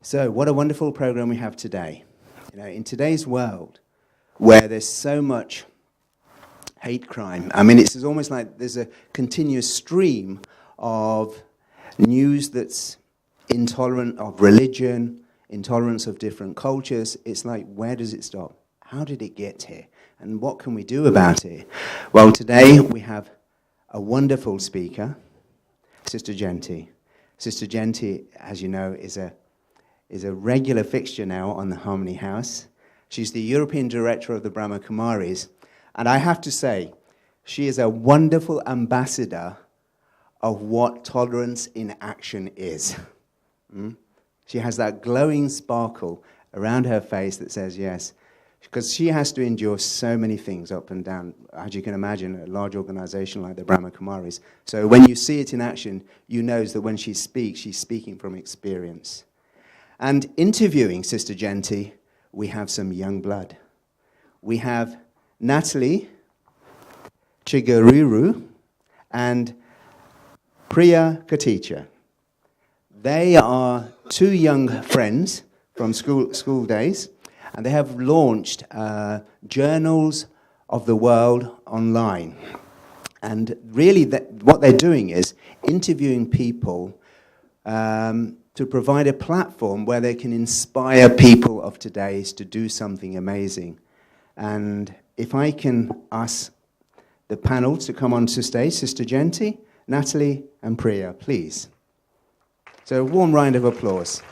So, what a wonderful program we have today. You know, in today's world, where there's so much hate crime, I mean, it's almost like there's a continuous stream of news that's intolerant of religion, intolerance of different cultures. It's like, where does it stop? How did it get here? And what can we do about it? Well, today we have a wonderful speaker, Sister Jayanti. Sister Jayanti, as you know, is a regular fixture now on the Harmony House. She's the European Director of the Brahma Kumaris. And I have to say, she is a wonderful ambassador of what tolerance in action is. She has that glowing sparkle around her face that says yes, because she has to endure so many things up and down, as you can imagine, a large organization like the Brahma Kumaris. So when you see it in action, you know that when she speaks, she's speaking from experience. And interviewing Sister Jayanti, we have some young blood. We have Natalie Chigaruru and Priya Katicha. They are two young friends from school days, and they have launched Journals of the World online. And really, what they're doing is interviewing people to provide a platform where they can inspire people of today to do something amazing. And if I can ask the panel to come onto stage, Sister Jayanti, Natalie, and Priya, please. So a warm round of applause.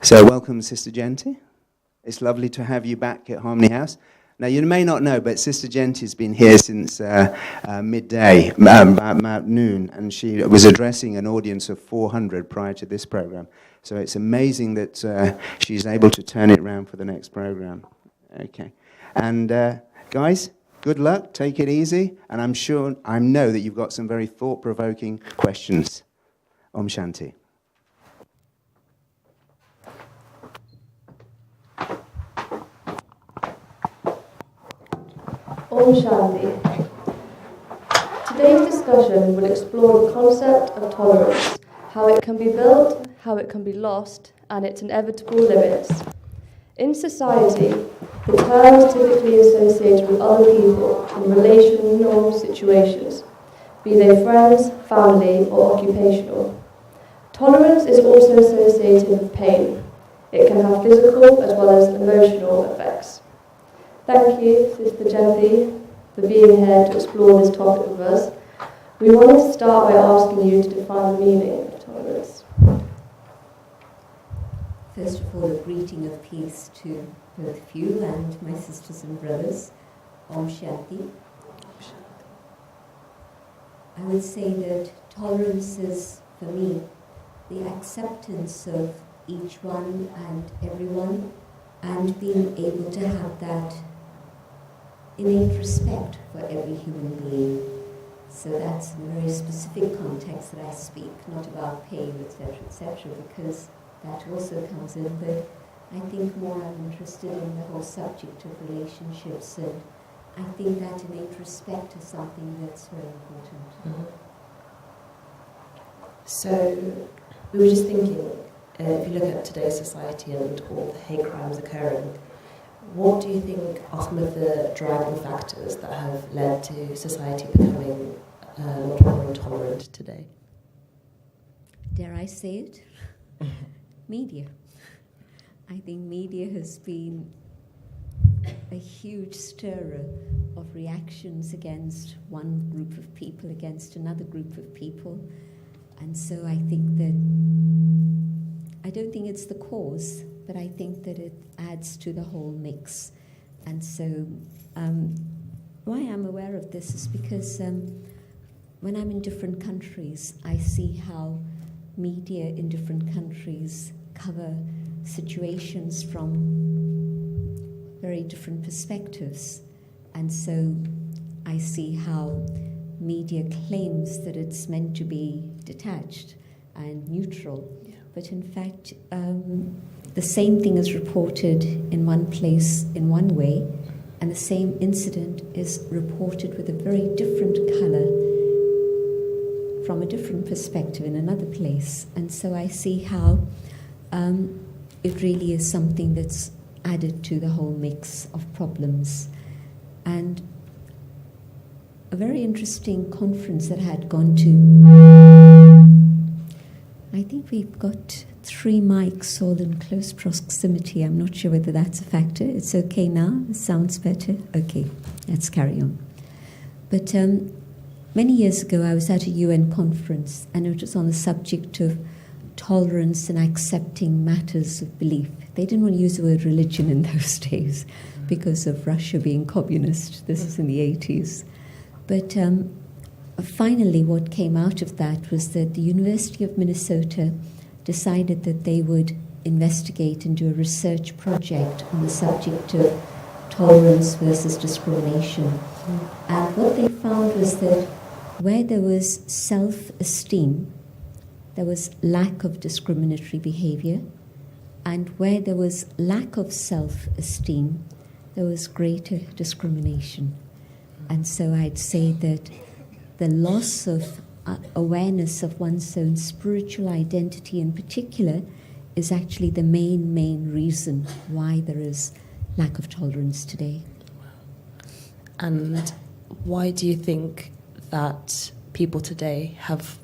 So welcome, Sister Jayanti. It's lovely to have you back at Harmony House. Now, you may not know, but Sister Jayanti's been here since midday, about noon, and she was addressing an audience of 400 prior to this program. So it's amazing that she's able to turn it around for the next program. Okay. And guys, good luck, take it easy, and I know that you've got some very thought-provoking questions. Om Shanti. Om Shanti. Today's discussion will explore the concept of tolerance, how it can be built, how it can be lost, and its inevitable limits. In society, the term is typically associated with other people in relational situations, be they friends, family, or occupational. Tolerance is also associated with pain. It can have physical as well as emotional effects. Thank you, Sister Jayanti, for being here to explore this topic with us. We wanted to start by asking you to define the meaning of tolerance. First of all, a greeting of peace to both of you and my sisters and brothers. Om Shanti. I would say that tolerance is, for me, the acceptance of each one and everyone, and being able to have that innate respect for every human being. So that's in a very specific context that I speak, not about pain, etc., because that also comes in. But I think more I'm interested in the whole subject of relationships, and I think that innate respect is something that's very important. Mm-hmm. So we were just thinking, if you look at today's society and all the hate crimes occurring, what do you think are some of the driving factors that have led to society becoming a lot more intolerant today? Dare I say it? Media. I think media has been a huge stirrer of reactions against one group of people, against another group of people. And so I think that, I don't think it's the cause, but I think that it adds to the whole mix. And so why I'm aware of this is because when I'm in different countries, I see how media in different countries cover situations from very different perspectives. And so I see how media claims that it's meant to be detached and neutral. Yeah. But in fact, the same thing is reported in one place in one way, and the same incident is reported with a very different colour from a different perspective in another place. And so I see how it really is something that's added to the whole mix of problems. And a very interesting conference that I had gone to, I think we've got 3 mics all in close proximity. I'm not sure whether that's a factor. It's okay now? It sounds better? Okay, let's carry on. But many years ago, I was at a UN conference, and it was on the subject of tolerance and accepting matters of belief. They didn't want to use the word religion in those days because of Russia being communist. This is in the 80s. But finally, what came out of that was that the University of Minnesota decided that they would investigate and do a research project on the subject of tolerance versus discrimination. And what they found was that where there was self-esteem, there was lack of discriminatory behavior, and where there was lack of self-esteem, there was greater discrimination. And so I'd say that the loss of awareness of one's own spiritual identity in particular is actually the main reason why there is lack of tolerance today. And why do you think that people today have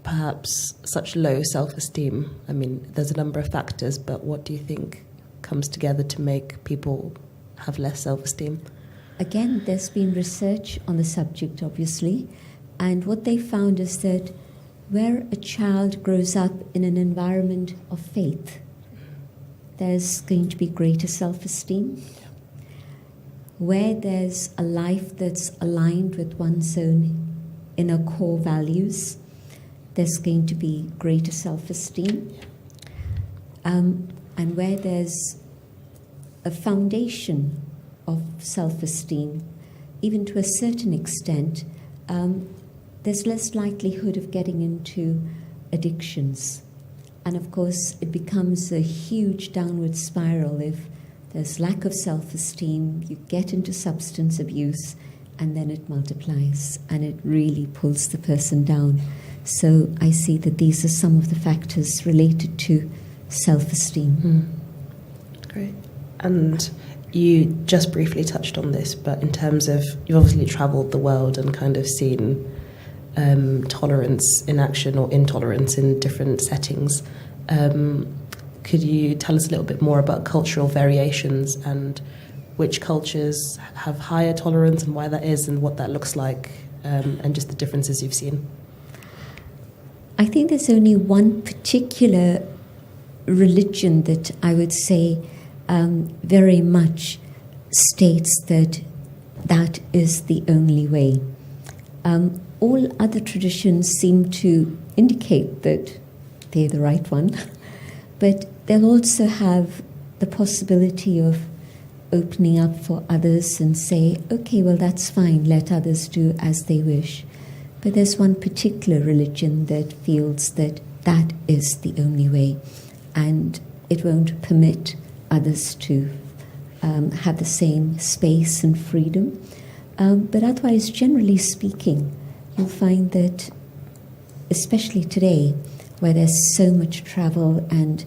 perhaps such low self-esteem? I mean, there's a number of factors, but what do you think comes together to make people have less self-esteem? Again, there's been research on the subject, obviously, and what they found is that where a child grows up in an environment of faith, there's going to be greater self-esteem. Where there's a life that's aligned with one's own inner core values, there's going to be greater self-esteem. And where there's a foundation of self-esteem, even to a certain extent, there's less likelihood of getting into addictions. And of course, it becomes a huge downward spiral if there's lack of self-esteem, you get into substance abuse, and then it multiplies, and it really pulls the person down. So I see that these are some of the factors related to self-esteem. Great. And you just briefly touched on this, but in terms of, you've obviously travelled the world and kind of seen tolerance in action or intolerance in different settings. Could you tell us a little bit more about cultural variations and which cultures have higher tolerance and why that is and what that looks like, and just the differences you've seen? I think there's only one particular religion that I would say very much states that that is the only way. All other traditions seem to indicate that they're the right one, but they'll also have the possibility of opening up for others and say, okay, well, that's fine, let others do as they wish. But there's one particular religion that feels that that is the only way, and it won't permit others to have the same space and freedom. But otherwise, generally speaking, you'll find that, especially today, where there's so much travel and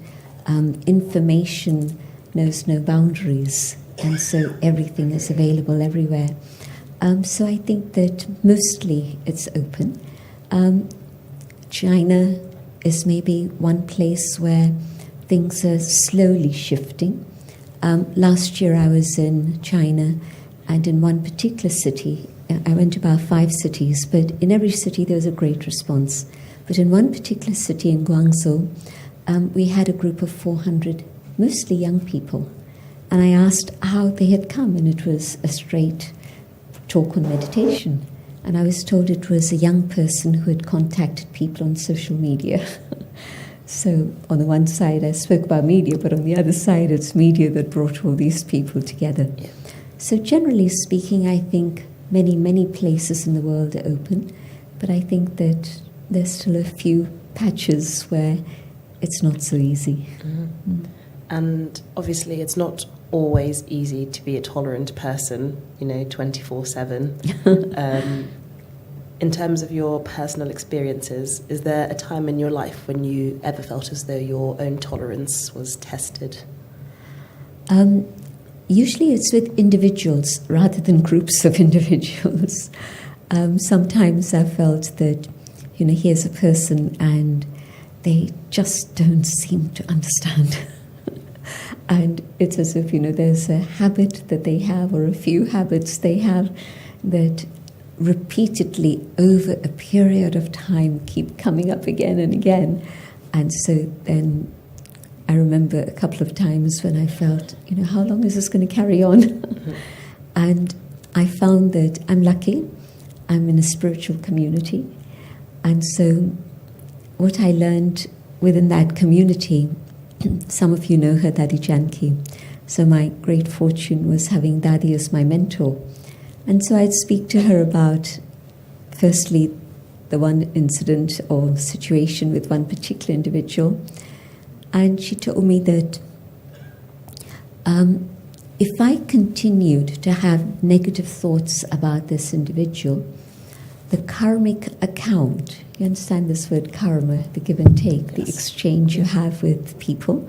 information knows no boundaries, and so everything is available everywhere. So I think that mostly it's open. China is maybe one place where things are slowly shifting. Last year I was in China, and in one particular city, I went to about 5 cities, but in every city there was a great response. But in one particular city in Guangzhou, we had a group of 400, mostly young people. And I asked how they had come, and it was a straight talk on meditation. And I was told it was a young person who had contacted people on social media. So on the one side I spoke about media, but on the other side it's media that brought all these people together. Yeah. So generally speaking, I think many places in the world are open, but I think that there's still a few patches where it's not so easy. And obviously it's not always easy to be a tolerant person, 24/7. In terms of your personal experiences, is there a time in your life when you ever felt as though your own tolerance was tested? Usually it's with individuals rather than groups of individuals. Sometimes I felt that, here's a person and they just don't seem to understand. And it's as if, there's a habit that they have or a few habits they have that repeatedly over a period of time keep coming up again and again. And so then I remember a couple of times when I felt, how long is this going to carry on? Mm-hmm. And I found that I'm lucky. I'm in a spiritual community. And so what I learned within that community, some of you know her, Dadi Janki. So my great fortune was having Dadi as my mentor. And so I'd speak to her about, firstly, the one incident or situation with one particular individual. And she told me that if I continued to have negative thoughts about this individual, the karmic account, you understand this word karma, the give and take, the exchange you have with people.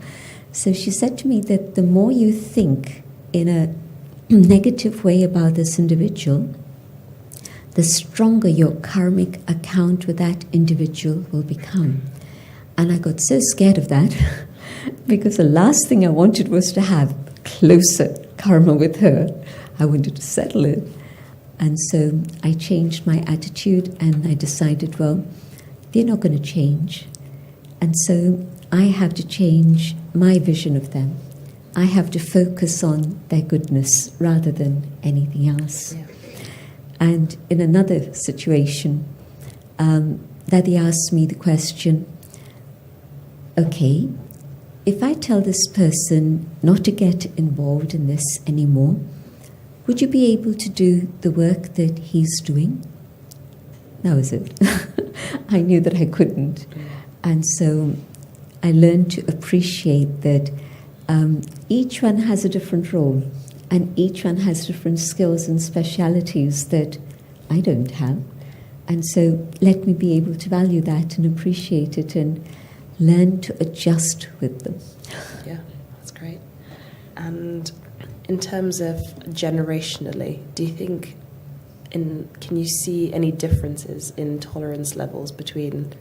So she said to me that the more you think in a negative way about this individual, the stronger your karmic account with that individual will become. And I got so scared of that because the last thing I wanted was to have closer karma with her. I wanted to settle it. And so I changed my attitude and I decided, well, they're not going to change. And so I have to change my vision of them. I have to focus on their goodness rather than anything else. Yeah. And in another situation, Daddy asked me the question, okay, if I tell this person not to get involved in this anymore, would you be able to do the work that he's doing? That was it. I knew that I couldn't. And so I learned to appreciate that each one has a different role and each one has different skills and specialities that I don't have. And so let me be able to value that and appreciate it and learn to adjust with them. Yeah, that's great. And in terms of generationally, do you think, can you see any differences in tolerance levels between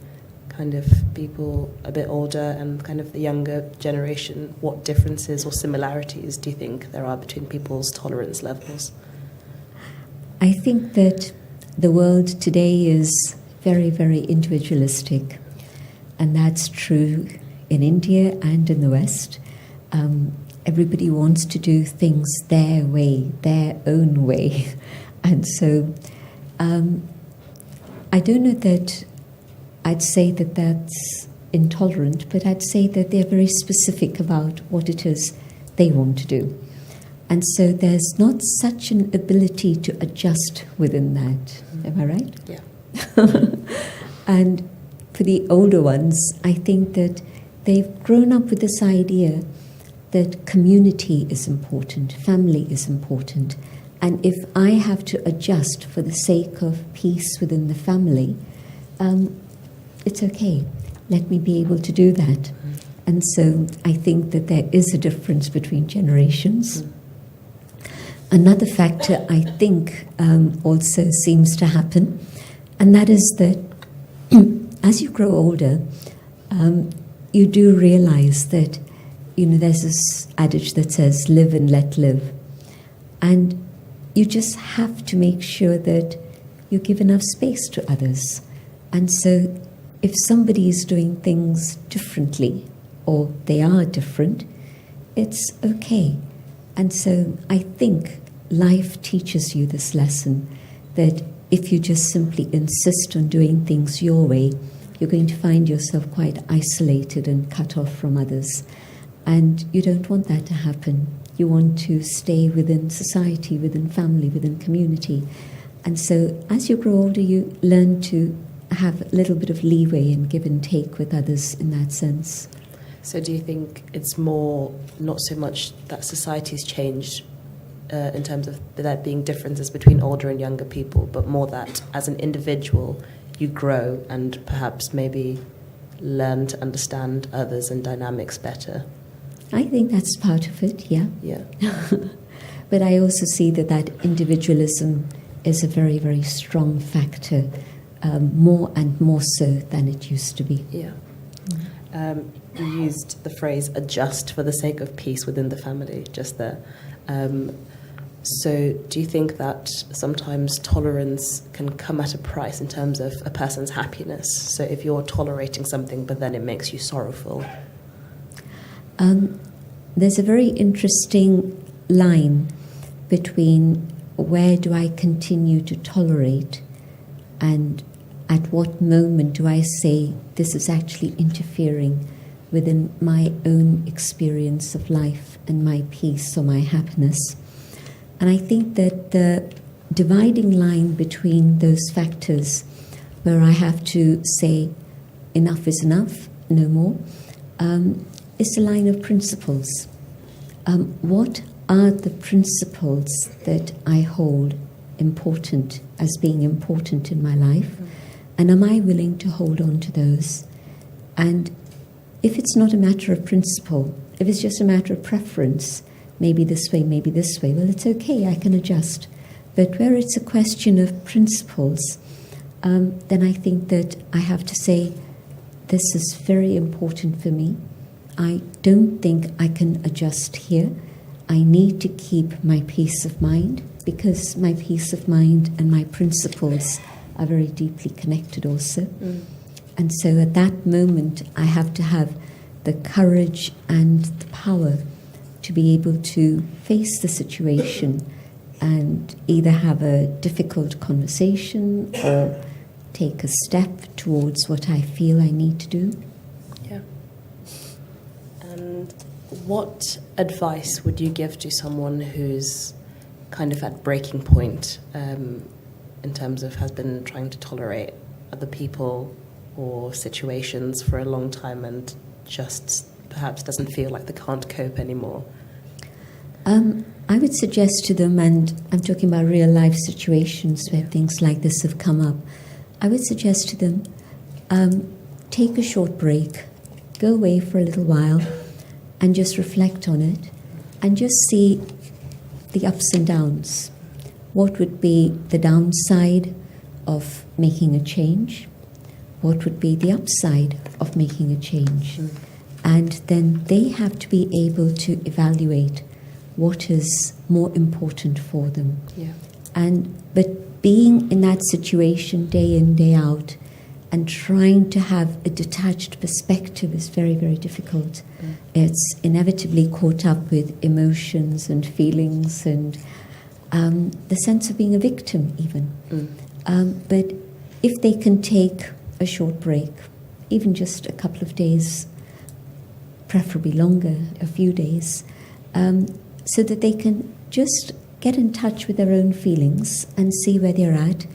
kind of people a bit older and kind of the younger generation? What differences or similarities do you think there are between people's tolerance levels? I think that the world today is very, very individualistic. And that's true in India and in the West. Everybody wants to do things their way, their own way. And so I don't know that I'd say that that's intolerant, but I'd say that they're very specific about what it is they want to do. And so there's not such an ability to adjust within that. Am I right? Yeah. And for the older ones, I think that they've grown up with this idea that community is important, family is important. And if I have to adjust for the sake of peace within the family, it's okay. Let me be able to do that. And so I think that there is a difference between generations. Another factor I think also seems to happen, and that is that as you grow older, you do realize that, there's this adage that says, live and let live. And you just have to make sure that you give enough space to others. And so if somebody is doing things differently, or they are different, it's okay. And so I think life teaches you this lesson, that if you just simply insist on doing things your way, you're going to find yourself quite isolated and cut off from others. And you don't want that to happen. You want to stay within society, within family, within community. And so as you grow older, you learn to have a little bit of leeway and give and take with others in that sense. So do you think it's more, not so much that society's changed in terms of there being differences between older and younger people, but more that as an individual you grow and perhaps maybe learn to understand others and dynamics better? I think that's part of it, yeah. Yeah. But I also see that individualism is a very, very strong factor, more and more so than it used to be. Yeah. You used the phrase adjust for the sake of peace within the family just there. So do you think that sometimes tolerance can come at a price in terms of a person's happiness? So if you're tolerating something but then it makes you sorrowful? There's a very interesting line between where do I continue to tolerate and at what moment do I say this is actually interfering within my own experience of life and my peace or my happiness. And I think that the dividing line between those factors where I have to say enough is enough, no more, is the line of principles. What are the principles that I hold important as being important in my life? And am I willing to hold on to those? And if it's not a matter of principle, if it's just a matter of preference, maybe this way, well, it's okay, I can adjust. But where it's a question of principles, then I think that I have to say, this is very important for me. I don't think I can adjust here. I need to keep my peace of mind because my peace of mind and my principles are very deeply connected also. And so at that moment, I have to have the courage and the power to be able to face the situation and either have a difficult conversation or take a step towards what I feel I need to do. Yeah. And what advice would you give to someone who's kind of at breaking point in terms of has been trying to tolerate other people or situations for a long time and just perhaps doesn't feel like they can't cope anymore? I would suggest to them, and I'm talking about real life situations where things like this have come up, I would suggest to them, take a short break, go away for a little while and just reflect on it and just see the ups and downs. What would be the downside of making a change? What would be the upside of making a change? And then they have to be able to evaluate what is more important for them. Yeah. But being in that situation day in, day out, and trying to have a detached perspective is very, very difficult. It's inevitably caught up with emotions and feelings and the sense of being a victim even. But if they can take a short break, even just a couple of days, preferably longer, a few days, so that they can just get in touch with their own feelings and see where they're at,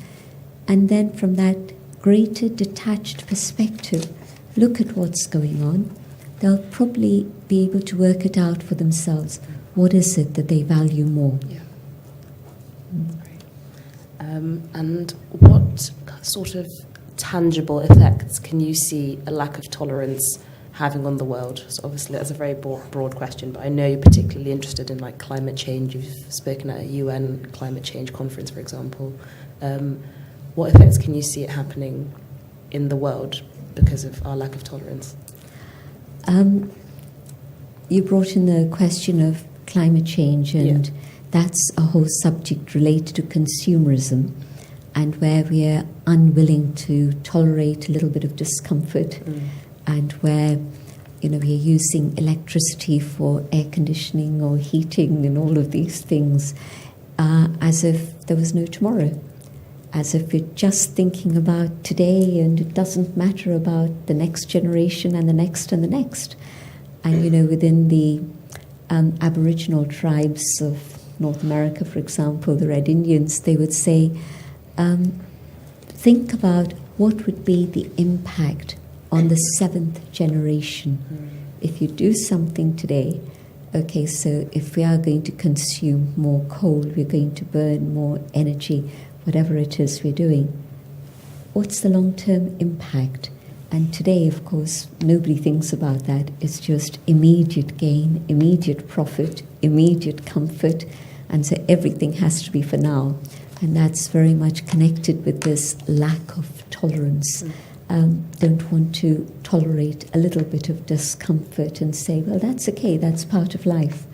and then from that greater detached perspective, look at what's going on. They'll probably be able to work it out for themselves. What is it that they value more? Yeah. And what sort of tangible effects can you see a lack of tolerance having on the world? So obviously that's a very broad question, but I know you're particularly interested in like climate change. You've spoken at a UN climate change conference, for example. What effects can you see it happening in the world because of our lack of tolerance? You brought in the question of climate change, and that's a whole subject related to consumerism and where we are unwilling to tolerate a little bit of discomfort and where we are using electricity for air conditioning or heating and all of these things as if there was no tomorrow, as if we're just thinking about today and it doesn't matter about the next generation and the next and the next. And within the Aboriginal tribes of North America, for example, the Red Indians, they would say, think about what would be the impact on the 7th generation if you do something today, okay, so if we are going to consume more coal, we're going to burn more energy, whatever it is we're doing, what's the long-term impact? And today, of course, nobody thinks about that. It's just immediate gain, immediate profit, immediate comfort, and so everything has to be for now. And that's very much connected with this lack of tolerance. Don't want to tolerate a little bit of discomfort and say, well, that's okay, that's part of life.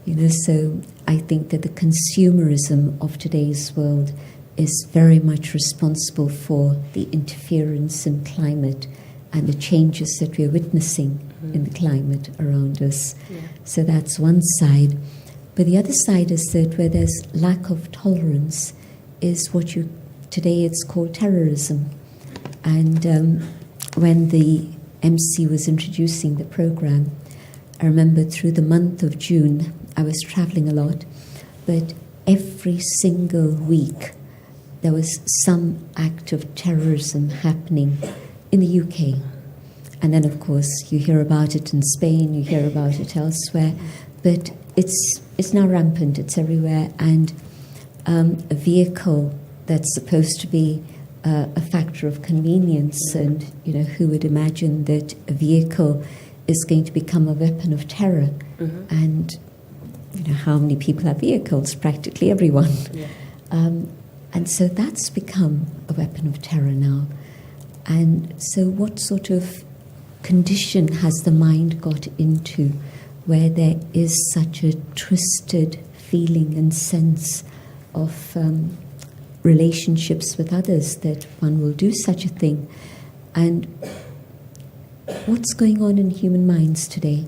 You know, so I think that the consumerism of today's world is very much responsible for the interference in climate and the changes that we're witnessing in the climate around us. So that's one side. But the other side is that where there's lack of tolerance is what today it's called terrorism. And when the MC was introducing the program, I remember through the month of June, I was traveling a lot, but every single week there was some act of terrorism happening in the UK. And then, of course, you hear about it in Spain, you hear about it elsewhere, but it's now rampant, it's everywhere. And a vehicle that's supposed to be a factor of convenience, and you know, who would imagine that a vehicle is going to become a weapon of terror? And you know, how many people have vehicles? Practically everyone. And so that's become a weapon of terror now. And so what sort of condition has the mind got into where there is such a twisted feeling and sense of relationships with others that one will do such a thing? And what's going on in human minds today?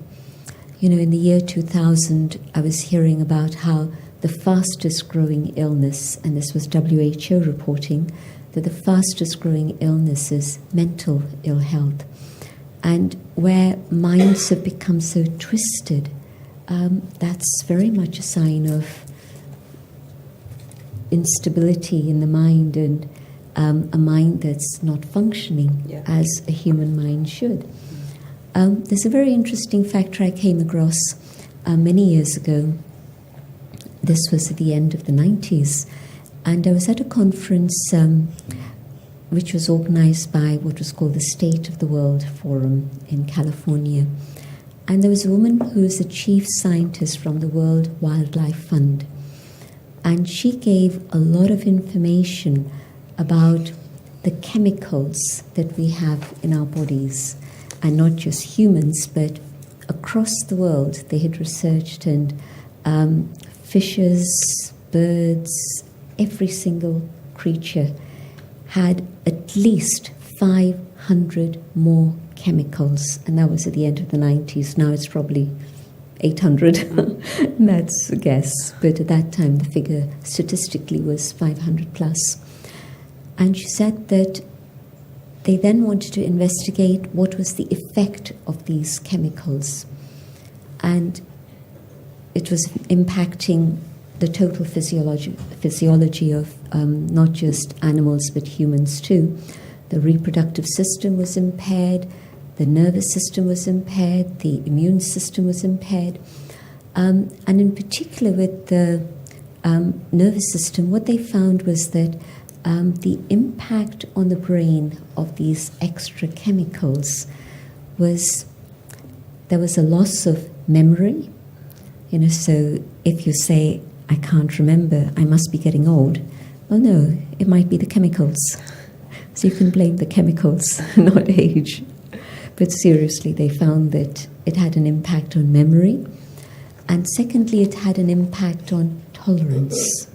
You know, in the year 2000, I was hearing about how the fastest growing illness, and this was WHO reporting, that the fastest growing illness is mental ill health. And where minds have become so twisted, that's very much a sign of instability in the mind, and a mind that's not functioning as a human mind should. There's a very interesting factor I came across many years ago. This was at the end of the 90s, and I was at a conference which was organized by what was called the State of the World Forum in California. And there was a woman who was the chief scientist from the World Wildlife Fund. And she gave a lot of information about the chemicals that we have in our bodies, and not just humans, but across the world. They had researched, and fishes, birds, every single creature had at least 500 more chemicals, and that was at the end of the 90s. Now it's probably 800. That's a guess, but at that time the figure statistically was 500 plus. And she said that they then wanted to investigate what was the effect of these chemicals, and it was impacting the total physiology of not just animals but humans too. The reproductive system was impaired, the nervous system was impaired, the immune system was impaired. And in particular with the nervous system, what they found was that the impact on the brain of these extra chemicals was, there was a loss of memory. You know, so if you say, I can't remember, I must be getting old. Well, no, it might be the chemicals. So you can blame the chemicals, not age. But seriously, they found that it had an impact on memory. And secondly, it had an impact on tolerance.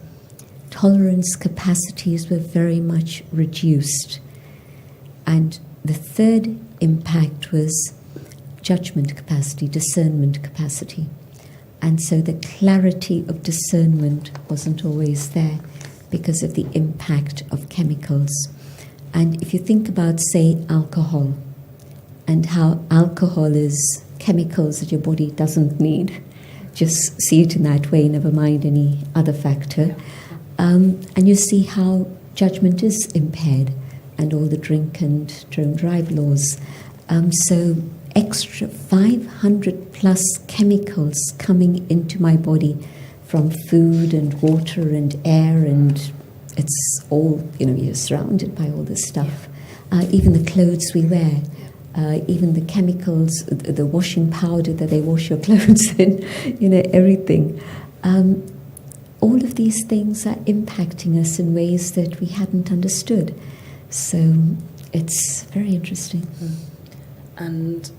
Tolerance capacities were very much reduced. And the third impact was judgment capacity, discernment capacity. And so the clarity of discernment wasn't always there because of the impact of chemicals. And if you think about, say, alcohol, and how alcohol is chemicals that your body doesn't need, just see it in that way, never mind any other factor. And you see how judgment is impaired, and all the drink and don't drive laws. So extra 500 plus chemicals coming into my body from food and water and air, and it's all, you're surrounded by all this stuff. Even the clothes we wear, even the chemicals, the washing powder that they wash your clothes in, everything. All of these things are impacting us in ways that we hadn't understood. So it's very interesting. And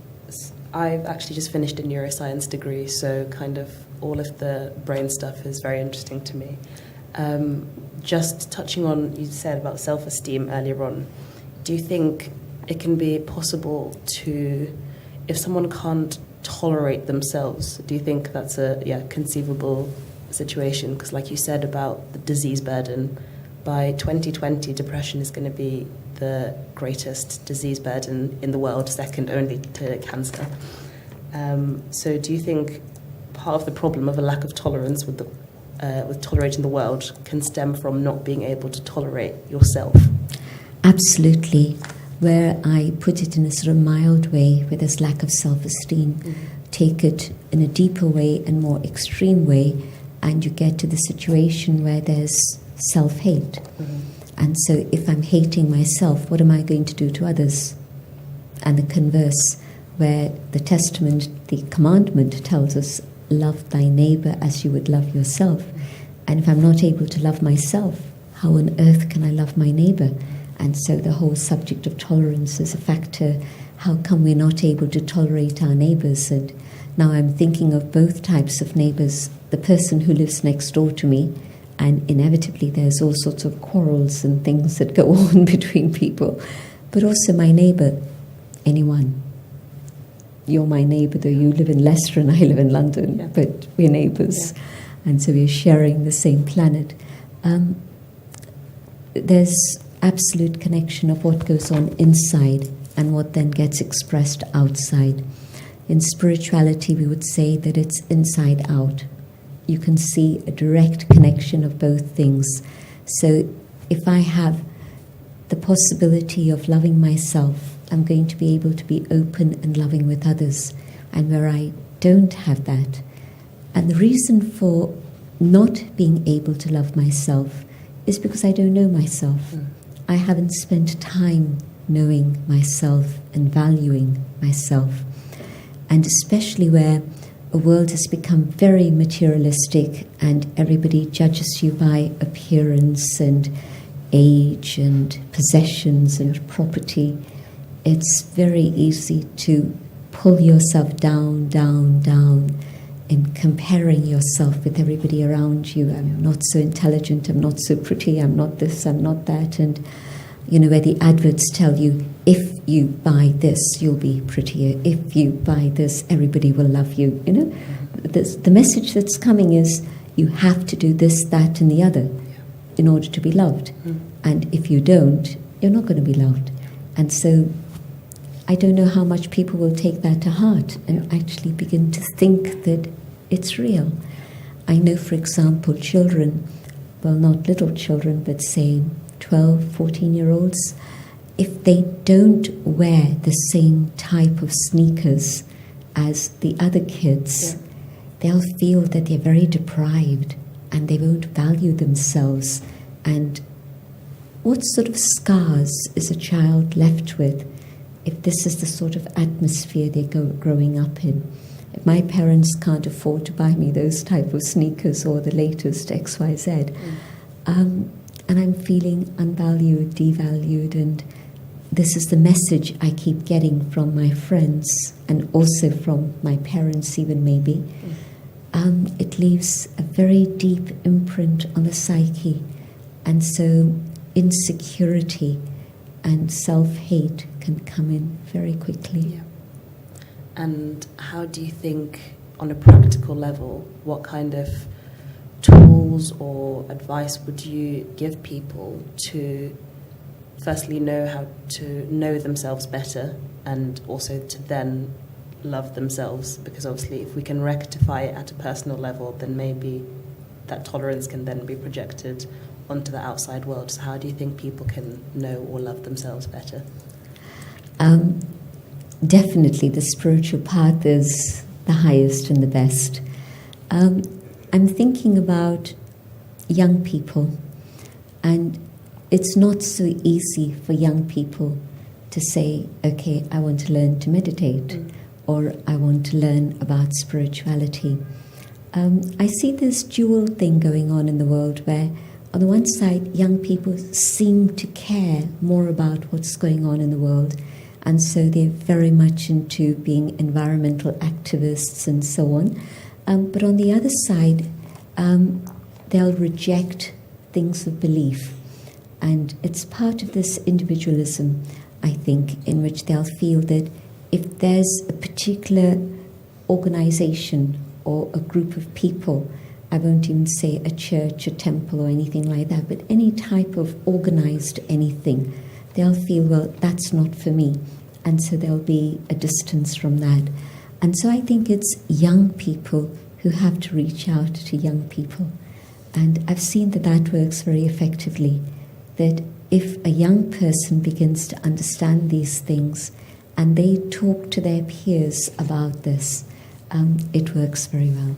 I've actually just finished a neuroscience degree, so kind of all of the brain stuff is very interesting to me. Just touching on, you said about self-esteem earlier on, do you think it can be possible to, if someone can't tolerate themselves, do you think that's a conceivable situation? Because like you said about the disease burden, by 2020 depression is going to be the greatest disease burden in the world, second only to cancer. So do you think part of the problem of a lack of tolerance with tolerating the world can stem from not being able to tolerate yourself? Absolutely. Where I put it in a sort of mild way, where there's lack of self-esteem, take it in a deeper way and more extreme way, and you get to the situation where there's self-hate. And so if I'm hating myself, what am I going to do to others? And the converse, where the testament, the commandment tells us, love thy neighbor as you would love yourself. And if I'm not able to love myself, how on earth can I love my neighbor? And so the whole subject of tolerance is a factor. How come we're not able to tolerate our neighbors? And now I'm thinking of both types of neighbors. The person who lives next door to me, and inevitably there's all sorts of quarrels and things that go on between people. But also my neighbor, anyone. You're my neighbor, though you live in Leicester and I live in London, but we're neighbors. Yeah. And so we're sharing the same planet. There's absolute connection of what goes on inside and what then gets expressed outside. In spirituality, we would say that it's inside out. You can see a direct connection of both things. So if I have the possibility of loving myself, I'm going to be able to be open and loving with others. And where I don't have that, and the reason for not being able to love myself is because I don't know myself. I haven't spent time knowing myself and valuing myself. And especially where a world has become very materialistic and everybody judges you by appearance and age and possessions and property, it's very easy to pull yourself down, down, down, in comparing yourself with everybody around you. I'm not so intelligent, I'm not so pretty, I'm not this, I'm not that. And, where the adverts tell you, if you buy this, you'll be prettier. If you buy this, everybody will love you. The message that's coming is you have to do this, that, and the other in order to be loved. And if you don't, you're not going to be loved. And so I don't know how much people will take that to heart and actually begin to think that it's real. I know, for example, children, well, not little children, but say 12, 14-year-olds, if they don't wear the same type of sneakers as the other kids, they'll feel that they're very deprived and they won't value themselves. And what sort of scars is a child left with if this is the sort of atmosphere they're growing up in? If my parents can't afford to buy me those type of sneakers or the latest XYZ, and I'm feeling unvalued, devalued, and this is the message I keep getting from my friends and also from my parents even maybe, it leaves a very deep imprint on the psyche. And so insecurity and self-hate can come in very quickly. Yeah. And how do you think, on a practical level, what kind of tools or advice would you give people to firstly know how to know themselves better and also to then love themselves? Because obviously if we can rectify it at a personal level, then maybe that tolerance can then be projected onto the outside world. So how do you think people can know or love themselves better? definitely the spiritual path is the highest and the best. I'm thinking about young people, and it's not so easy for young people to say, okay, I want to learn to meditate, or I want to learn about spirituality. I see this dual thing going on in the world where, on the one side, young people seem to care more about what's going on in the world, and so they're very much into being environmental activists and so on. But on the other side, they'll reject things of belief. And it's part of this individualism, I think, in which they'll feel that if there's a particular organization or a group of people, I won't even say a church, a temple or anything like that, but any type of organized anything, they'll feel, well, that's not for me. And so there'll be a distance from that. And so I think it's young people who have to reach out to young people. And I've seen that that works very effectively, that if a young person begins to understand these things and they talk to their peers about this, it works very well.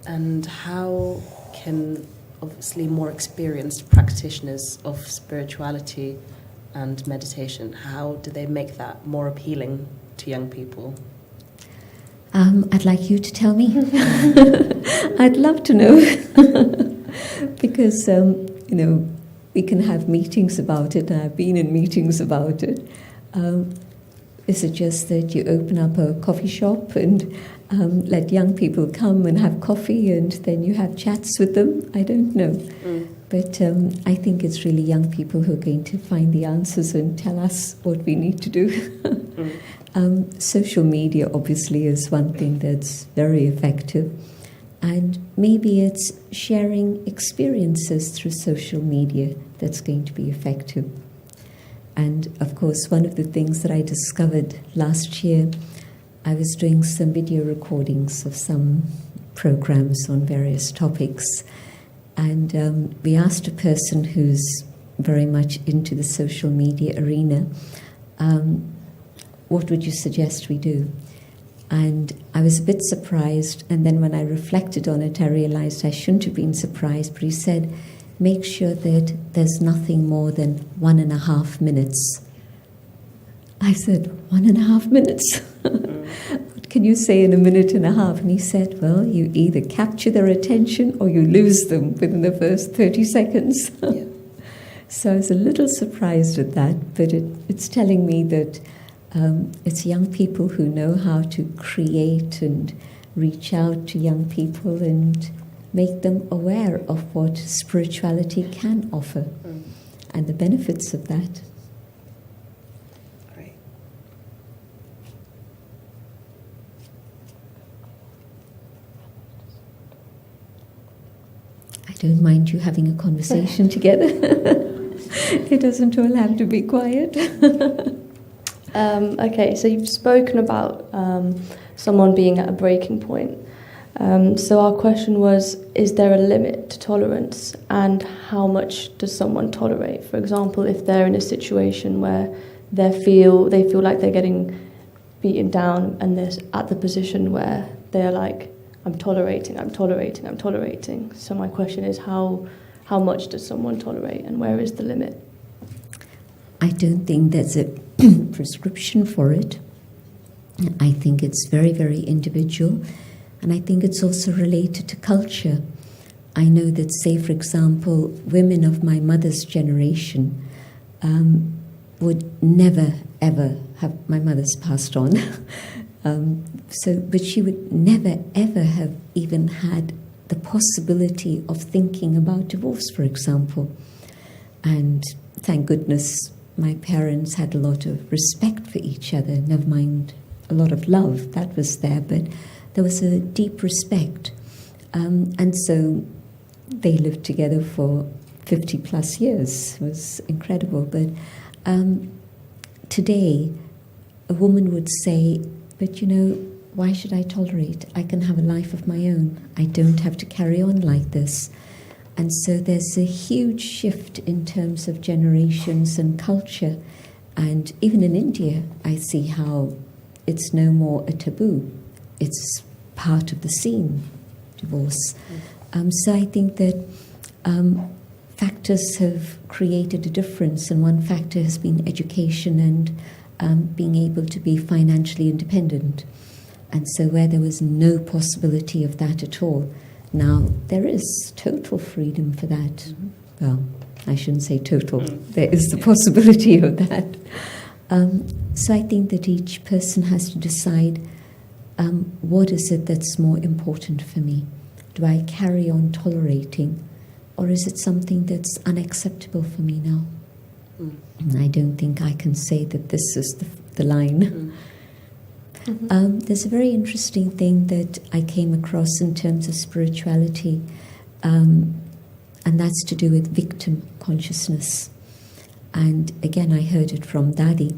And how can, obviously, more experienced practitioners of spirituality and meditation, how do they make that more appealing to young people? I'd like you to tell me. I'd love to know. Because, we can have meetings about it, and I've been in meetings about it. Is it just that you open up a coffee shop and let young people come and have coffee and then you have chats with them? I don't know. But I think it's really young people who are going to find the answers and tell us what we need to do. Social media, obviously, is one thing that's very effective. And maybe it's sharing experiences through social media that's going to be effective. And, of course, one of the things that I discovered last year, I was doing some video recordings of some programs on various topics. And we asked a person who's very much into the social media arena, what would you suggest we do? And I was a bit surprised, and then when I reflected on it, I realized I shouldn't have been surprised, but he said, make sure that there's nothing more than 1.5 minutes. I said, 1.5 minutes? What can you say in 1.5 minutes? And he said, well, you either capture their attention or you lose them within the first 30 seconds. Yeah. So I was a little surprised at that, but it's telling me that it's young people who know how to create and reach out to young people and make them aware of what spirituality can offer and the benefits of that. Great. I don't mind you having a conversation together. It doesn't all have to be quiet. Okay, so you've spoken about someone being at a breaking point. So our question was, is there a limit to tolerance, and how much does someone tolerate? For example, if they're in a situation where they feel like they're getting beaten down and they're at the position where they're like, I'm tolerating. So my question is, how much does someone tolerate, and where is the limit? I don't think there's a prescription for it. I think it's very, very individual. And I think it's also related to culture. I know that, say, for example, women of my mother's generation would never, ever have... My mother's passed on. But she would never, ever have even had the possibility of thinking about divorce, for example. And thank goodness my parents had a lot of respect for each other, never mind a lot of love, that was there, but there was a deep respect. And so they lived together for 50 plus years. It was incredible. But today, a woman would say, but why should I tolerate? I can have a life of my own. I don't have to carry on like this. And so there's a huge shift in terms of generations and culture. And even in India, I see how it's no more a taboo. It's part of the scene, divorce. So I think that factors have created a difference, and one factor has been education and being able to be financially independent. And so where there was no possibility of that at all, now there is total freedom for that. Well, I shouldn't say total. There is the possibility of that. So I think that each person has to decide, what is it that's more important for me? Do I carry on tolerating, or is it something that's unacceptable for me now? And I don't think I can say that this is the line. There's a very interesting thing that I came across in terms of spirituality, and that's to do with victim consciousness. And again, I heard it from Dadi.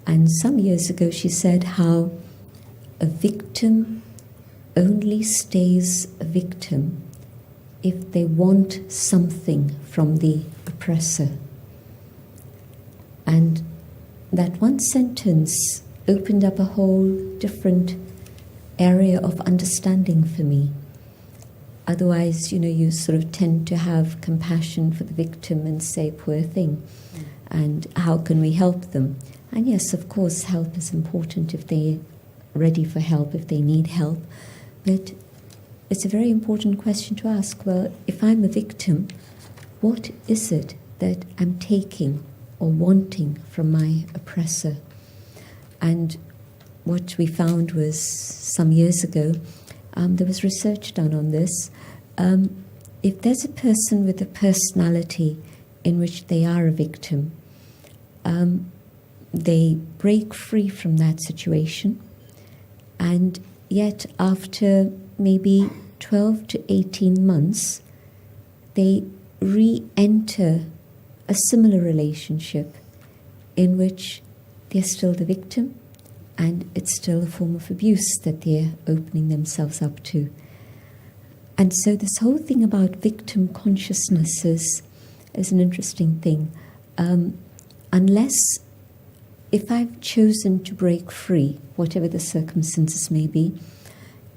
And some years ago, she said how a victim only stays a victim if they want something from the oppressor. And that one sentence opened up a whole different area of understanding for me. Otherwise, you sort of tend to have compassion for the victim and say, poor thing, and how can we help them? And yes, of course, help is important if they're ready for help, if they need help. But it's a very important question to ask, well, if I'm a victim, what is it that I'm taking or wanting from my oppressor? And what we found was some years ago, there was research done on this. If there's a person with a personality in which they are a victim, they break free from that situation, and yet after maybe 12 to 18 months, they re-enter a similar relationship in which they're still the victim, and it's still a form of abuse that they're opening themselves up to. And so this whole thing about victim consciousness is an interesting thing. Unless, if I've chosen to break free, whatever the circumstances may be,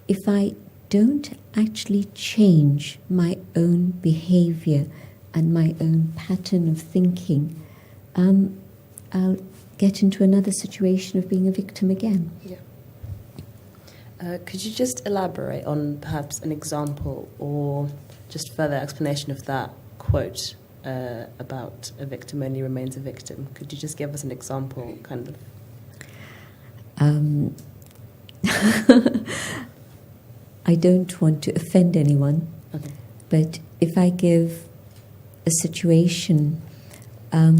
if I don't actually change my own behavior and my own pattern of thinking, I'll get into another situation of being a victim again. Yeah. Could you just elaborate on perhaps an example or just further explanation of that quote about a victim only remains a victim? Could you just give us an example, kind of? I don't want to offend anyone, Okay. but if I give a situation, I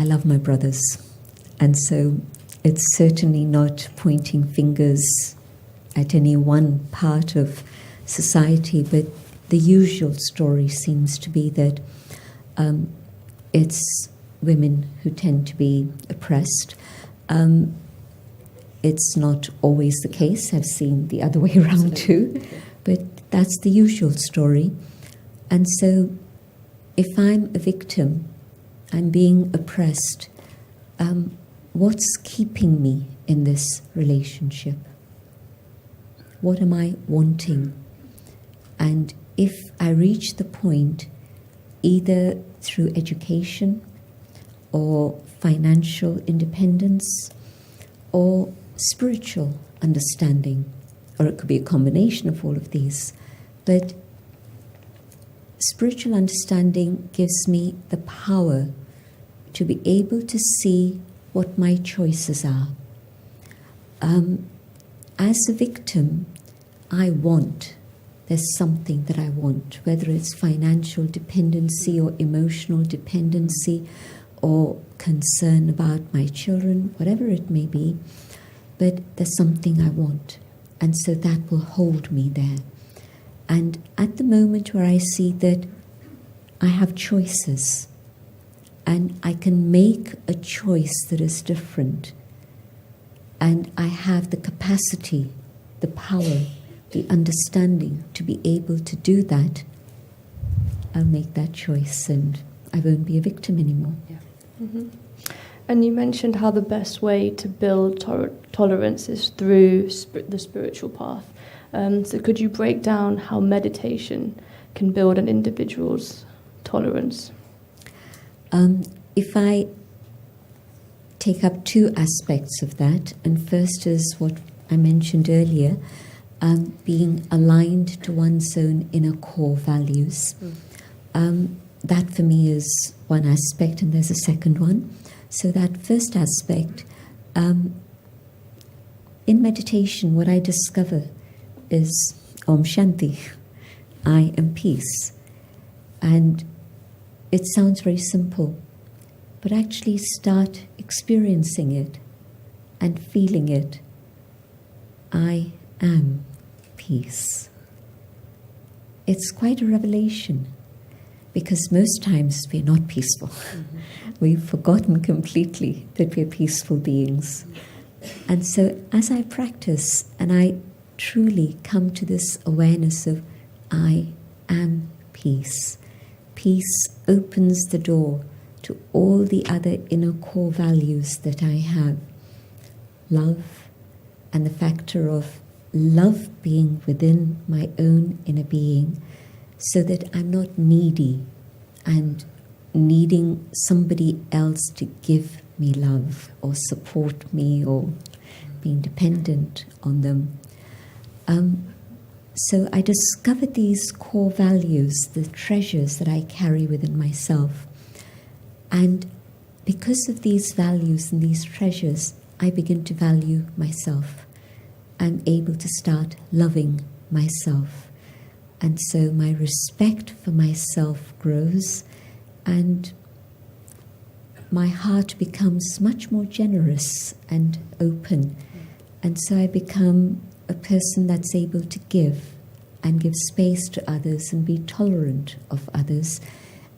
love my brothers, and so it's certainly not pointing fingers at any one part of society, but the usual story seems to be that it's women who tend to be oppressed. It's not always the case. I've seen the other way around too, but that's the usual story. And so if I'm a victim, I'm being oppressed, what's keeping me in this relationship? What am I wanting? And if I reach the point, either through education or financial independence or spiritual understanding, or it could be a combination of all of these, but spiritual understanding gives me the power to be able to see what my choices are. As a victim, there's something that I want, whether it's financial dependency or emotional dependency or concern about my children, whatever it may be, but there's something I want, and so that will hold me there. And at the moment where I see that I have choices, and I can make a choice that is different, and I have the capacity, the power, the understanding to be able to do that, I'll make that choice and I won't be a victim anymore. Yeah. Mhm. And you mentioned how the best way to build tolerance is through the spiritual path. So could you break down how meditation can build an individual's tolerance? If I take up two aspects of that, and first is what I mentioned earlier, being aligned to one's own inner core values. That for me is one aspect, and there's a second one. So that first aspect, in meditation, what I discover is Om Shanti, I am peace. And it sounds very simple, but actually start experiencing it and feeling it. I am peace. It's quite a revelation, because most times we're not peaceful. Mm-hmm. We've forgotten completely that we're peaceful beings. And so as I practice and I truly come to this awareness of I am peace, peace opens the door to all the other inner core values that I have. Love, and the factor of love being within my own inner being, so that I'm not needy and needing somebody else to give me love or support me or being dependent on them. So I discovered these core values, the treasures that I carry within myself. And because of these values and these treasures, I begin to value myself. I'm able to start loving myself. And so my respect for myself grows, and my heart becomes much more generous and open. And so I become a person that's able to give and give space to others and be tolerant of others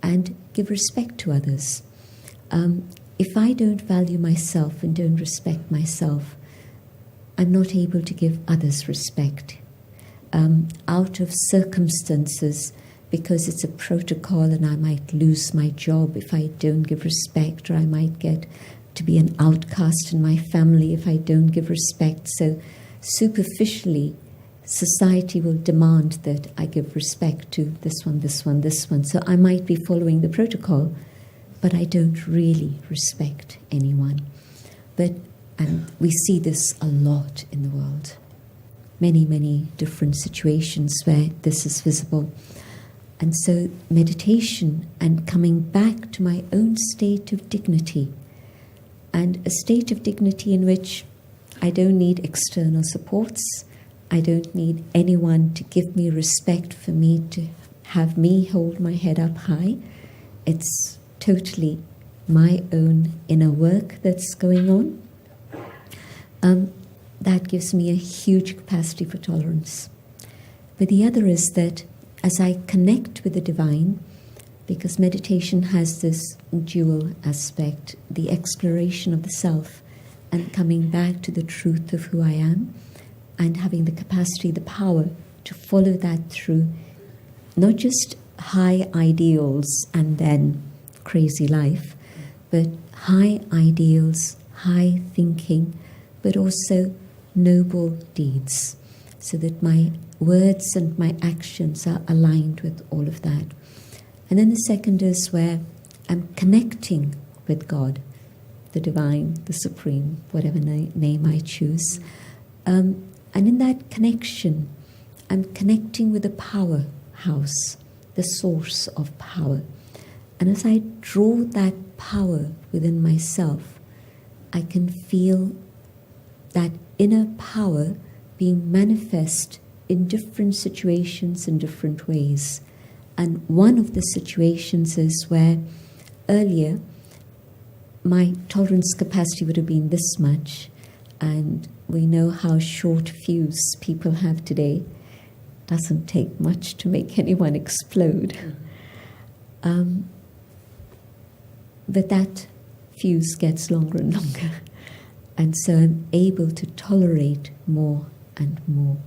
and give respect to others. If I don't value myself and don't respect myself, I'm not able to give others respect. Out of circumstances, because it's a protocol and I might lose my job if I don't give respect, or I might get to be an outcast in my family if I don't give respect. So superficially, society will demand that I give respect to this one, this one, this one. So I might be following the protocol, but I don't really respect anyone. And we see this a lot in the world. Many, many different situations where this is visible. And so meditation and coming back to my own state of dignity, and a state of dignity in which I don't need external supports, I don't need anyone to give me respect for me to have me hold my head up high. It's totally my own inner work that's going on. That gives me a huge capacity for tolerance. But the other is that as I connect with the divine, because meditation has this dual aspect, the exploration of the self and coming back to the truth of who I am, and having the capacity, the power to follow that through, not just high ideals and then crazy life, but high ideals, high thinking, but also noble deeds, so that my words and my actions are aligned with all of that. And then the second is where I'm connecting with God, the divine, the supreme, whatever name I choose. And in that connection, I'm connecting with the powerhouse, the source of power. And as I draw that power within myself, I can feel that inner power being manifest in different situations in different ways. And one of the situations is where earlier my tolerance capacity would have been this much, and we know how short fuse people have today. Doesn't take much to make anyone explode. But that fuse gets longer and longer. And so I'm able to tolerate more and more.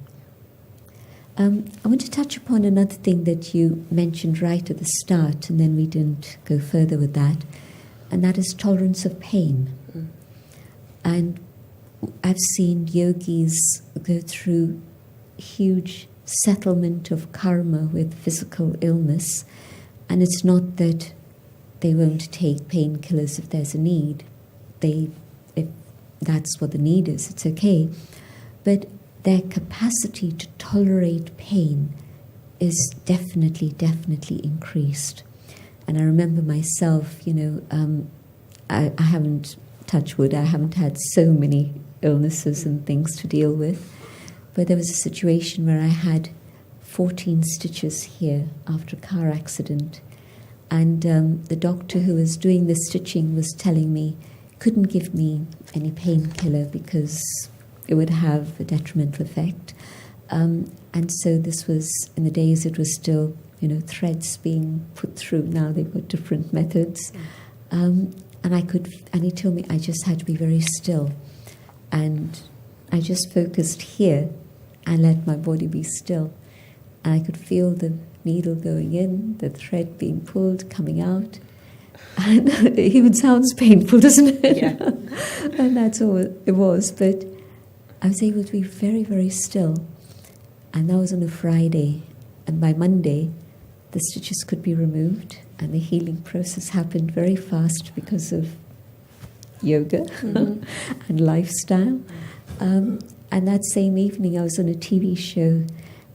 I want to touch upon another thing that you mentioned right at the start, and then we didn't go further with that. and that is tolerance of pain. And I've seen yogis go through huge settlement of karma with physical illness, and it's not that they won't take painkillers if there's a need. If that's what the need is, it's okay. But their capacity to tolerate pain is definitely increased. And I remember myself, I haven't, touch wood, I haven't had so many illnesses and things to deal with. But there was a situation where I had 14 stitches here after a car accident. And the doctor who was doing the stitching was telling me, couldn't give me any painkiller because it would have a detrimental effect. And so this was, in the days it was still, threads being put through. Now they've got different methods. And he told me I just had to be very still. And I just focused here and let my body be still. And I could feel the needle going in, the thread being pulled, coming out. And it even sounds painful, doesn't it? Yeah. And that's all it was. But I was able to be very, very still. And that was on a Friday. And by Monday, the stitches could be removed. And the healing process happened very fast because of yoga and lifestyle. And that same evening, I was on a TV show,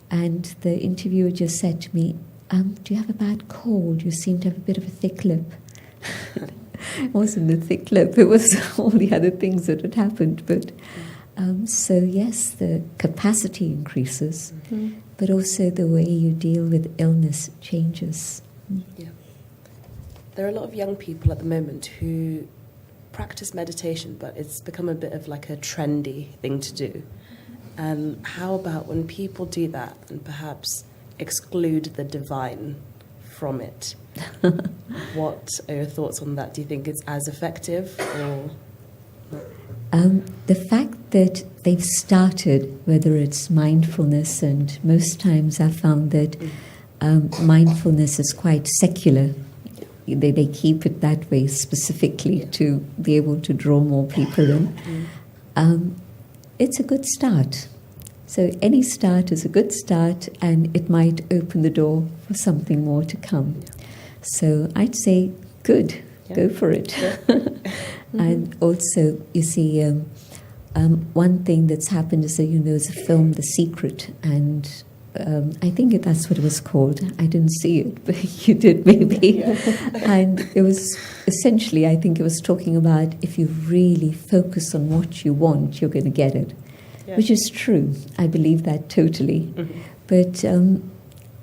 and the interviewer just said to me, do you have a bad cold? You seem to have a bit of a thick lip. It wasn't a thick lip, it was all the other things that had happened. But so yes, the capacity increases, but also the way you deal with illness changes. Yeah. There are a lot of young people at the moment who practice meditation, but it's become a bit of like a trendy thing to do. And how about when people do that and perhaps exclude the divine from it? What are your thoughts on that? Do you think it's as effective or not? The fact that they've started, whether it's mindfulness, and most times I've found that mindfulness is quite secular. They keep it that way specifically to be able to draw more people in. It's a good start. So any start is a good start, and it might open the door for something more to come. So I'd say good, go for it. And also, you see, one thing that's happened is that, there's a film, The Secret, and I think that's what it was called. I didn't see it, but you did maybe. And it was essentially, I think it was talking about if you really focus on what you want, you're going to get it, which is true. I believe that totally. But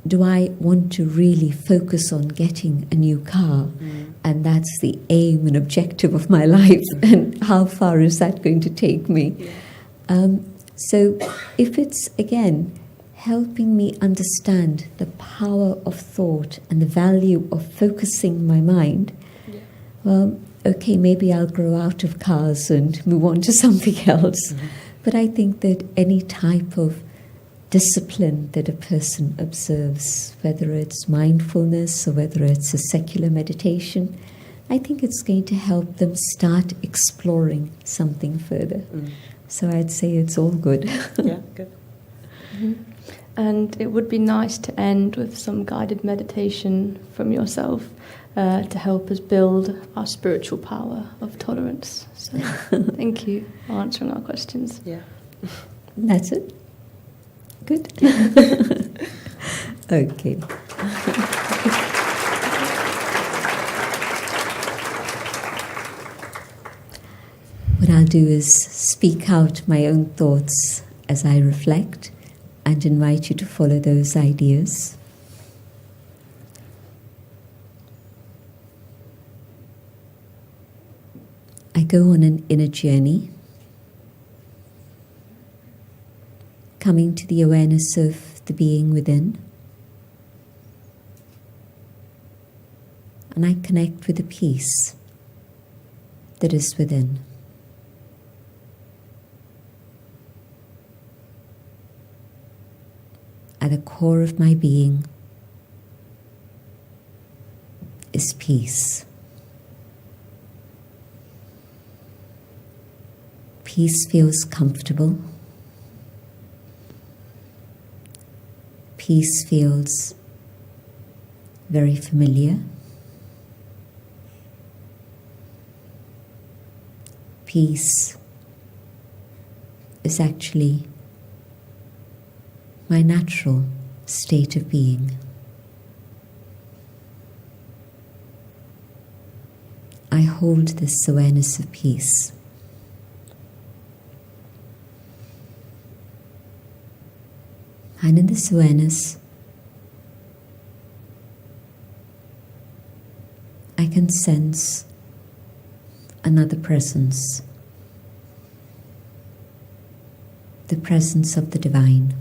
do I want to really focus on getting a new car? And that's the aim and objective of my life. And how far is that going to take me? So if it's, again, helping me understand the power of thought and the value of focusing my mind, well, okay, maybe I'll grow out of cars and move on to something else. But I think that any type of discipline that a person observes, whether it's mindfulness or whether it's a secular meditation, I think it's going to help them start exploring something further. So I'd say it's all good. Yeah, good. And it would be nice to end with some guided meditation from yourself to help us build our spiritual power of tolerance. So thank you for answering our questions. Yeah. That's it? Good? Okay. What I'll do is speak out my own thoughts as I reflect and invite you to follow those ideas. I go on an inner journey, coming to the awareness of the being within. And I connect with the peace that is within. At the core of my being is peace. Peace feels comfortable. Peace feels very familiar. Peace is actually my natural state of being. I hold this awareness of peace. And in this awareness, I can sense another presence, the presence of the divine.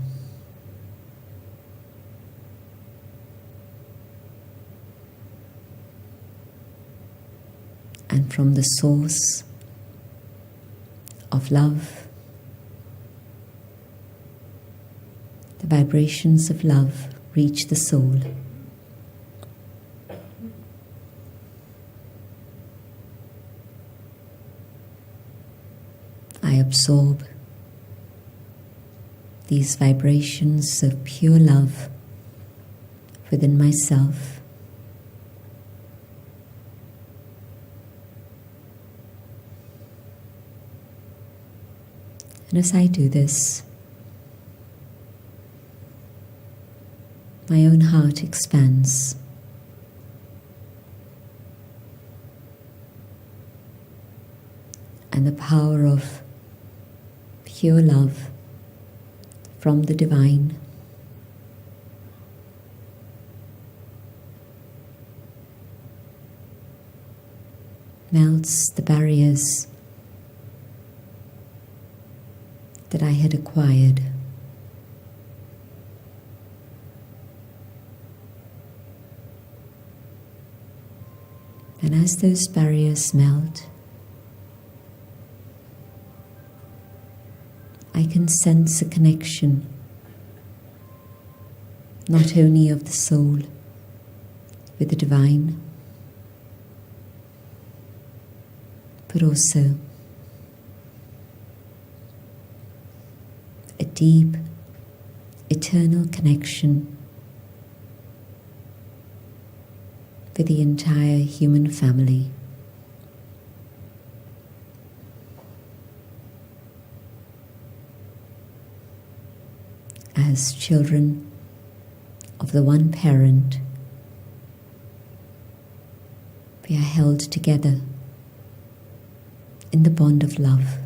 And from the source of love, the vibrations of love reach the soul. I absorb these vibrations of pure love within myself. And as I do this, my own heart expands. And the power of pure love from the divine melts the barriers that I had acquired. And as those barriers melt, I can sense a connection, not only of the soul with the divine, but also a deep, eternal connection with the entire human family. As children of the one parent, we are held together in the bond of love.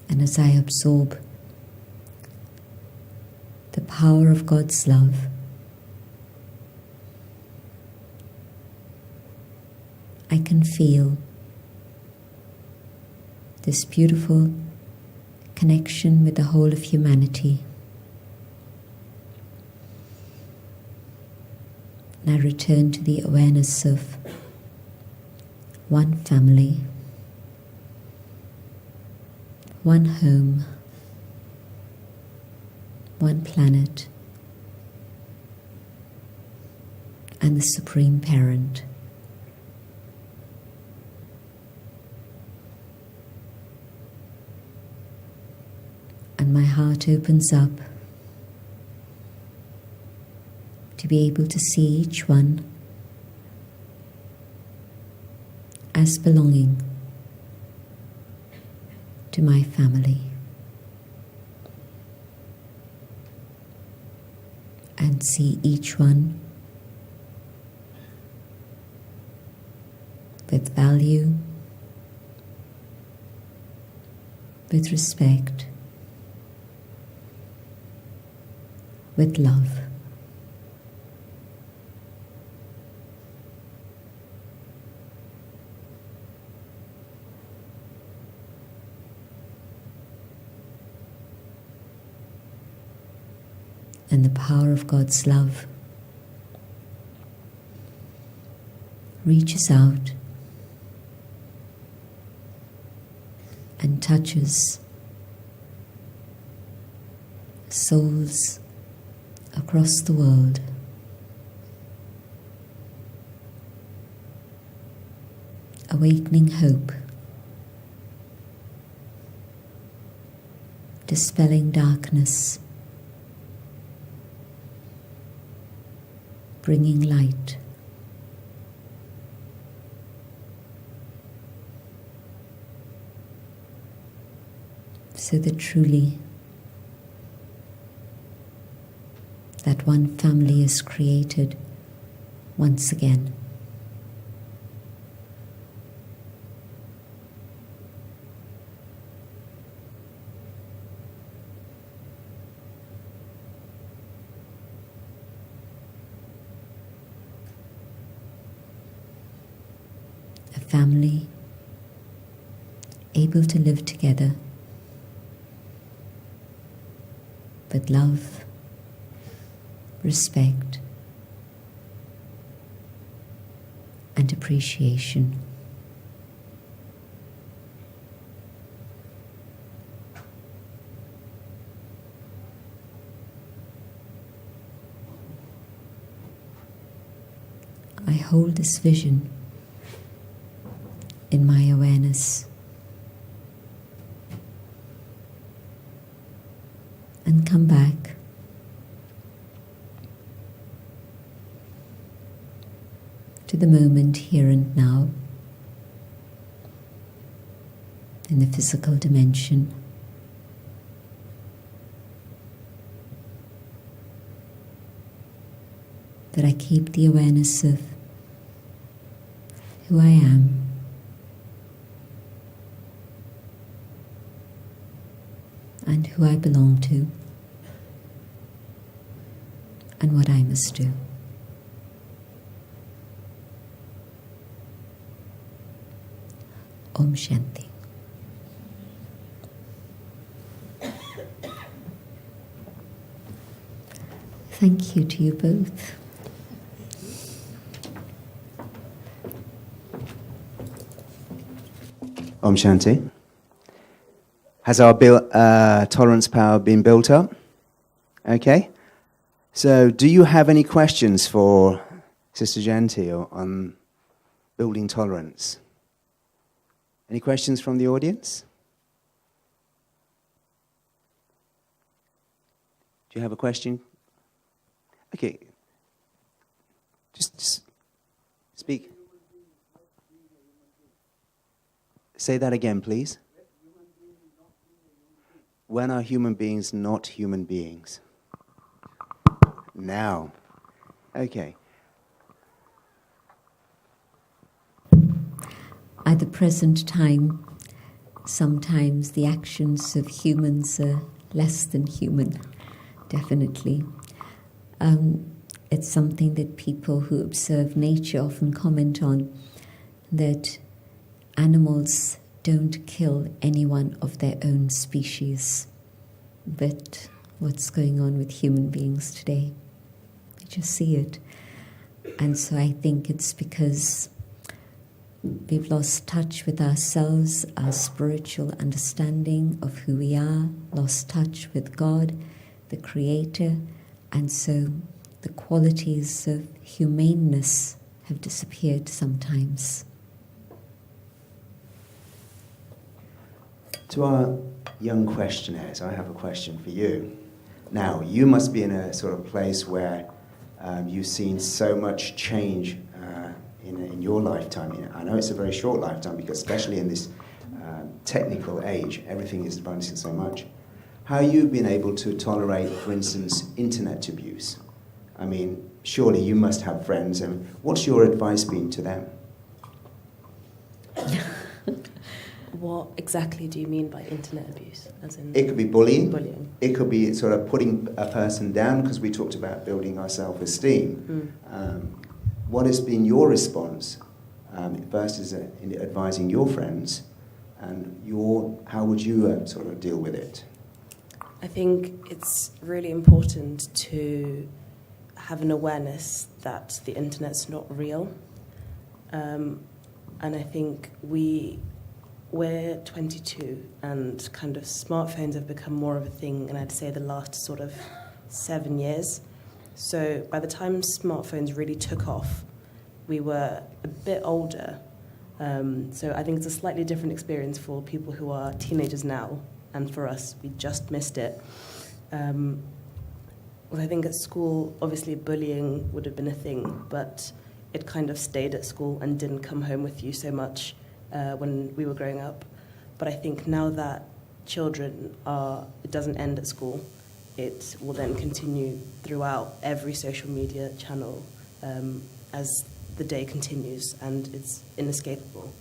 And as I absorb the power of God's love, I can feel this beautiful connection with the whole of humanity. And I return to the awareness of one family, one home, one planet, and the Supreme Parent. And my heart opens up to be able to see each one as belonging to my family, and see each one with value, with respect, with love. And the power of God's love reaches out and touches souls across the world. awakening hope, dispelling darkness, bringing light. So that truly that one family is created once again. A family able to live together with love, respect, and appreciation. I hold this vision in my awareness and come back to the moment here and now in the physical dimension. That I keep the awareness of who I am, and who I belong to, and what I must do. Om Shanti. Thank you to you both. Om Shanti. Has our tolerance power been built up? Okay. So, do you have any questions for Sister Jayanti on building tolerance? Any questions from the audience? Do you have a question? Okay. Just speak. Say that again, please. When are human beings not human beings? Now. Okay. At the present time, sometimes the actions of humans are less than human, definitely. It's something that people who observe nature often comment on, that animals don't kill anyone of their own species. But what's going on with human beings today? You just see it. And so I think it's because we've lost touch with ourselves, our spiritual understanding of who we are, lost touch with God, the Creator, and so the qualities of humaneness have disappeared sometimes. To our young questionnaires, I have a question for you. Now, you must be in a sort of place where you've seen so much change in your lifetime. I know it's a very short lifetime, because especially in this technical age, everything is advancing so much. How have you been able to tolerate, for instance, internet abuse? I mean, surely you must have friends. I mean, what's your advice been to them? What exactly do you mean by internet abuse? As in It could be bullying. bullying. It could be sort of putting a person down, because we talked about building our self-esteem. What has been your response? First is in advising your friends, and how would you sort of deal with it? I think it's really important to have an awareness that the internet's not real. And I think we're 22, and kind of smartphones have become more of a thing, and I'd say the last sort of 7 years. So by the time smartphones really took off, we were a bit older, So I think it's a slightly different experience for people who are teenagers now, and for us, we just missed it. Well, I think at school, obviously bullying would have been a thing, but it kind of stayed at school and didn't come home with you so much when we were growing up. But I think now that it doesn't end at school, it will then continue throughout every social media channel as the day continues, and it's inescapable.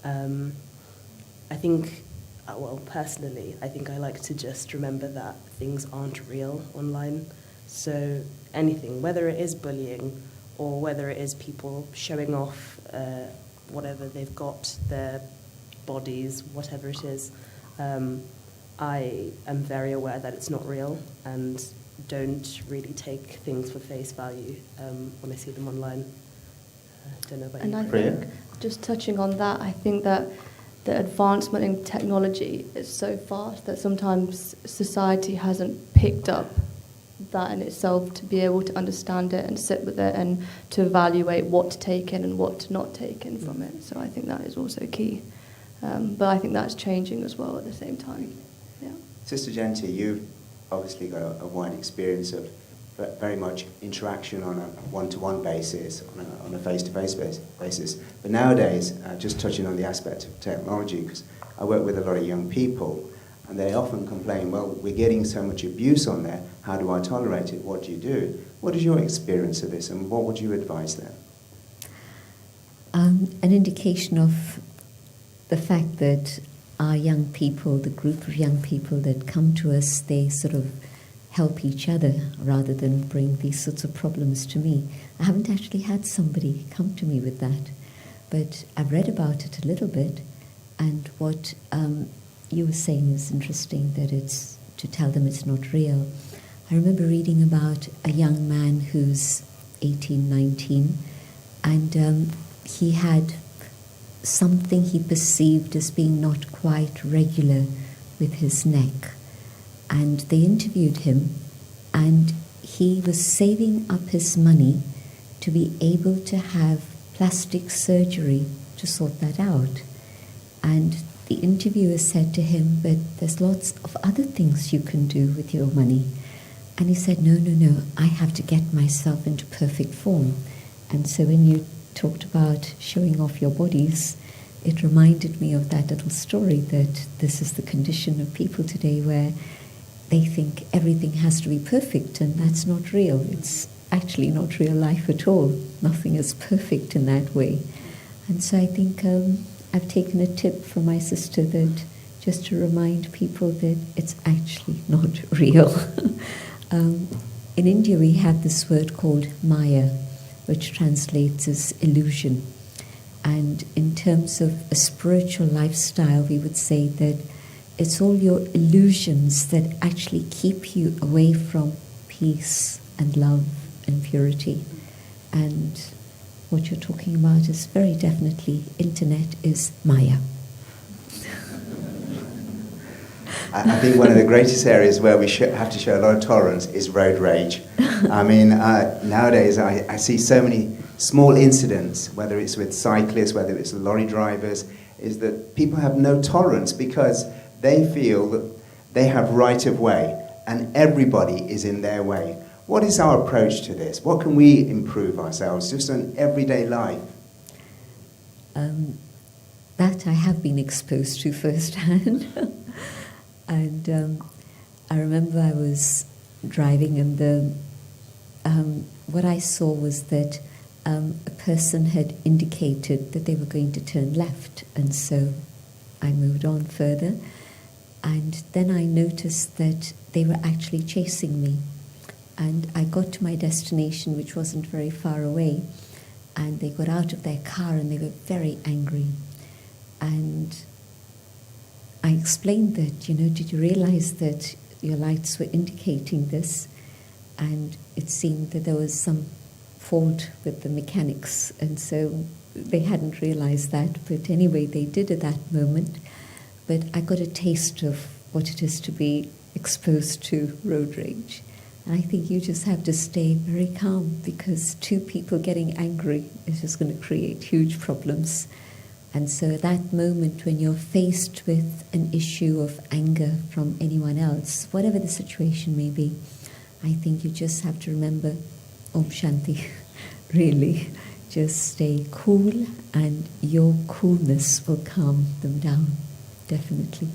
I think, well, personally, I think I like to just remember that things aren't real online. So anything, whether it is bullying or whether it is people showing off whatever they've got, their bodies, whatever it is, I am very aware that it's not real and don't really take things for face value when I see them online. Don't know about you. And I think, just touching on that, I think that the advancement in technology is so fast that sometimes society hasn't picked up that in itself to be able to understand it and sit with it and to evaluate what to take in and what to not take in from it. So I think that is also key. But I think that's changing as well at the same time. Yeah. Sister Jayanti, you've obviously got a wide experience of very much interaction on a one-to-one basis, on a face-to-face basis. But nowadays, just touching on the aspect of technology, because I work with a lot of young people, and they often complain, well, we're getting so much abuse on there, how do I tolerate it? What do you do? What is your experience of this, and what would you advise them? An indication of the fact that our young people, the group of young people that come to us, they sort of help each other rather than bring these sorts of problems to me. I haven't actually had somebody come to me with that, but I've read about it a little bit, and what you were saying is interesting, that it's to tell them it's not real. I remember reading about a young man who's 18, 19, and he had something he perceived as being not quite regular with his neck. And they interviewed him, and he was saving up his money to be able to have plastic surgery to sort that out. And the interviewer said to him, but there's lots of other things you can do with your money. And he said, no, I have to get myself into perfect form. And so when you talked about showing off your bodies, it reminded me of that little story, that this is the condition of people today, where they think everything has to be perfect, and that's not real. It's actually not real life at all. Nothing is perfect in that way. And so I think I've taken a tip from my sister, that just to remind people that it's actually not real. In India we have this word called Maya, which translates as illusion. And in terms of a spiritual lifestyle, we would say that it's all your illusions that actually keep you away from peace and love and purity. And what you're talking about is very definitely, internet is Maya. I think one of the greatest areas where we have to show a lot of tolerance is road rage. I mean, nowadays I see so many small incidents, whether it's with cyclists, whether it's lorry drivers, is that people have no tolerance because they feel that they have right of way and everybody is in their way. What is our approach to this? What can we improve ourselves just in everyday life? That I have been exposed to firsthand. And I remember I was driving, and what I saw was that a person had indicated that they were going to turn left, and so I moved on further, and then I noticed that they were actually chasing me, and I got to my destination, which wasn't very far away, and they got out of their car and they were very angry, and I explained that, did you realize that your lights were indicating this? And it seemed that there was some fault with the mechanics, and so they hadn't realized that. But anyway, they did at that moment. But I got a taste of what it is to be exposed to road rage. And I think you just have to stay very calm, because two people getting angry is just going to create huge problems. And so that moment when you're faced with an issue of anger from anyone else, whatever the situation may be, I think you just have to remember Om Shanti, really. Just stay cool and your coolness will calm them down, definitely.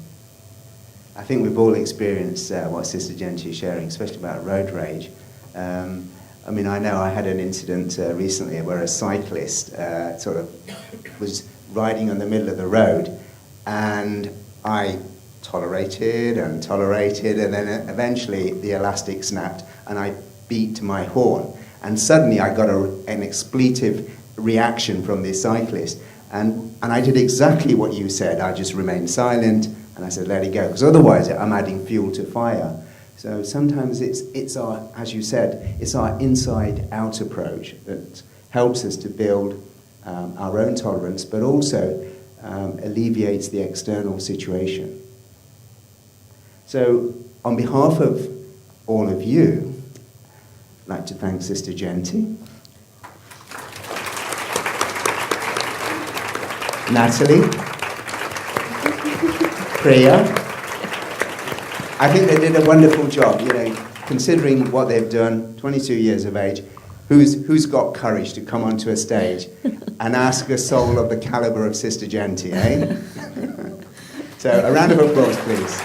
I think we've all experienced what Sister Jayanti is sharing, especially about road rage. I mean, I know I had an incident recently where a cyclist sort of was riding on the middle of the road, and I tolerated, and then eventually the elastic snapped, and I beat my horn. And suddenly I got an expletive reaction from this cyclist, and I did exactly what you said. I just remained silent, and I said, let it go, because otherwise I'm adding fuel to fire. So sometimes it's our, as you said, it's our inside-out approach that helps us to build our own tolerance, but also alleviates the external situation. So on behalf of all of you, I'd like to thank Sister Jayanti, Natalie, Priya. I think they did a wonderful job, you know, considering what they've done, 22 years of age. Who's got courage to come onto a stage and ask a soul of the caliber of Sister Jayanti, eh? So a round of applause, please.